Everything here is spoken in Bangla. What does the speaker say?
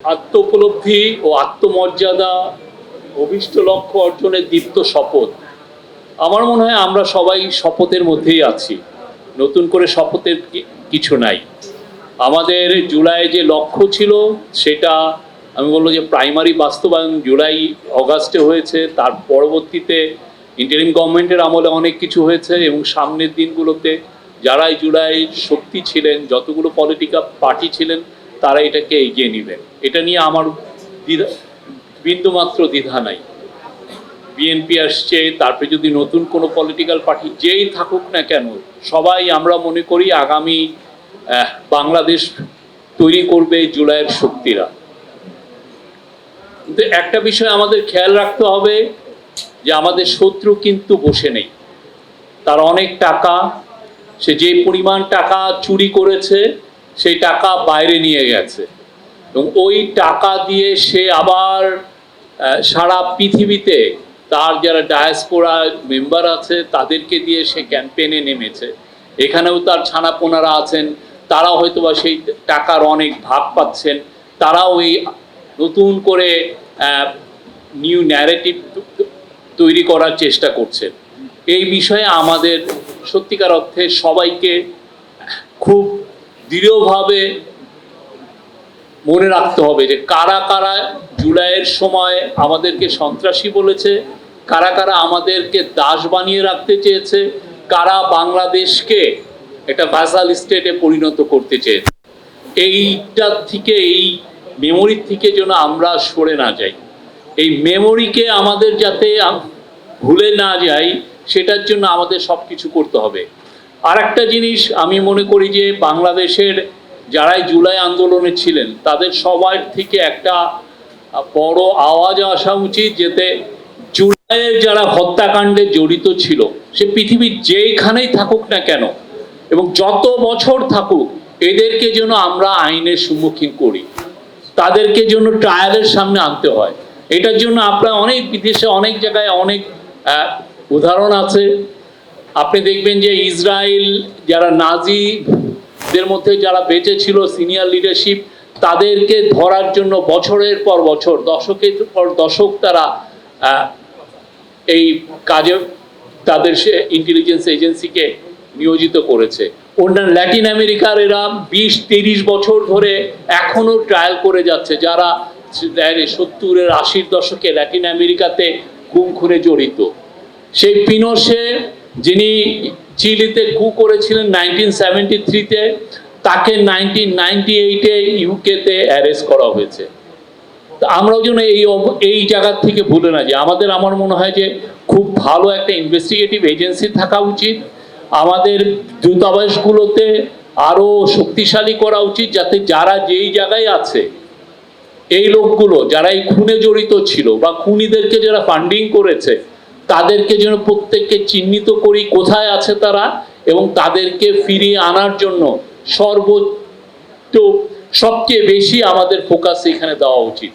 আত্মোপলব্ধি ও আত্মমর্যাদা অভিষ্ট লক্ষ্য অর্জনের দীপ্ত শপথ। আমার মনে হয় আমরা সবাই শপথের মধ্যেই আছি, নতুন করে শপথের কিছু নাই। আমাদের জুলাই যে লক্ষ্য ছিল সেটা আমি বলবো যে প্রাইমারি বাস্তবায়ন জুলাই অগাস্টে হয়েছে, তার পরবর্তীতে ইন্টারিম গভর্নমেন্টের আমলে অনেক কিছু হয়েছে এবং সামনের দিনগুলোতে যারাই জুলাই শক্তি ছিলেন, যতগুলো পলিটিক্যাল পার্টি ছিলেন, তারা এটাকে এগিয়ে নেবেন। এটা নিয়ে আমার বিন্দুমাত্র দ্বিধা নাই। বিএনপি আসছে, তারপরে যদি নতুন কোনো পলিটিক্যাল পার্টি যেই থাকুক না কেন, সবাই আমরা মনে করি আগামী বাংলাদেশ তৈরি করবে জুলাইয়ের শক্তিরা। কিন্তু একটা বিষয় আমাদের খেয়াল রাখতে হবে যে আমাদের শত্রু কিন্তু বসে নেই। তার অনেক টাকা, সে যে পরিমাণ টাকা চুরি করেছে সেই টাকা বাইরে নিয়ে গেছে এবং ওই টাকা দিয়ে সে আবার সারা পৃথিবীতে তার যারা ডায়াসপোরা মেম্বার আছে তাদেরকে দিয়ে সে ক্যাম্পেইনে নেমেছে। এখানেও তার ছানাপোনারা আছেন, তারাও হয়তো বা সেই টাকার অনেক ভাগ পাচ্ছেন, তারাও এই নতুন করে নিউ ন্যারেটিভ তৈরি করার চেষ্টা করছেন। এই বিষয়ে আমাদের সত্যিকার অর্থে সবাইকে খুব দৃঢ়ভাবে মনে রাখতে হবে যে কারা কারা জুলাইয়ের সময় আমাদেরকে সন্ত্রাসী বলেছে, কারা কারা আমাদেরকে দাস বানিয়ে রাখতে চেয়েছে, কারা বাংলাদেশকে একটা ভ্যাসাল স্টেটে পরিণত করতে চেয়েছে। এইটার থেকে, এই মেমোরির থেকে যেন আমরা সরে না যাই, এই মেমোরিকে আমাদের যাতে ভুলে না যাই, সেটার জন্য আমাদের সব কিছু করতে হবে। আর একটা জিনিস আমি মনে করি যে বাংলাদেশের যারাই জুলাই আন্দোলনে ছিলেন তাদের সবার থেকে একটা বড় আওয়াজ আসা উচিত, যাতে জুলাইয়ের যারা হত্যাকাণ্ডে জড়িত ছিল সে পৃথিবীর যেখানেই থাকুক না কেন এবং যত বছর থাকুক, এদেরকে যেন আমরা আইনের সম্মুখীন করি, তাদেরকে যেন ট্রায়ালের সামনে আনতে হয়। এটার জন্য আপনারা অনেক বিদেশে অনেক জায়গায় অনেক উদাহরণ আছে। আপনি দেখবেন যে ইসরায়েল যারা নাজিদের মধ্যে যারা বেঁচে ছিল সিনিয়র লিডারশিপ, তাদেরকে ধরার জন্য বছরের পর বছর, দশকের পর দশক তারা এই কাজে তাদের ইন্টেলিজেন্স এজেন্সিকে নিয়োজিত করেছে। অন্যান্য ল্যাটিন আমেরিকার এরা 20-30 বছর ধরে এখনো ট্রায়াল করে যাচ্ছে, যারা 70-এর 80-র দশকে ল্যাটিন আমেরিকাতে গুম খুনে জড়িত। সেই পিনোশে যিনি চিলিতে কু করেছিলেন 1973-তে, তাকে 1998-এ ইউকেতে অ্যারেস্ট করা হয়েছে। আমরাও যেন এই জায়গার থেকে ভুলে না যে আমার মনে হয় যে খুব ভালো একটা ইনভেস্টিগেটিভ এজেন্সি থাকা উচিত। আমাদের দূতাবাসগুলোতে আরও শক্তিশালী করা উচিত, যাতে যারা যেই জায়গায় আছে এই লোকগুলো যারা এই খুনে জড়িত ছিল বা খুনিদেরকে যারা ফান্ডিং করেছে, তাদেরকে যেন প্রত্যেককে চিহ্নিত করি কোথায় আছে তারা, এবং তাদেরকে ফিরিয়ে আনার জন্য সবচেয়ে বেশি আমাদের ফোকাস এখানে দেওয়া উচিত।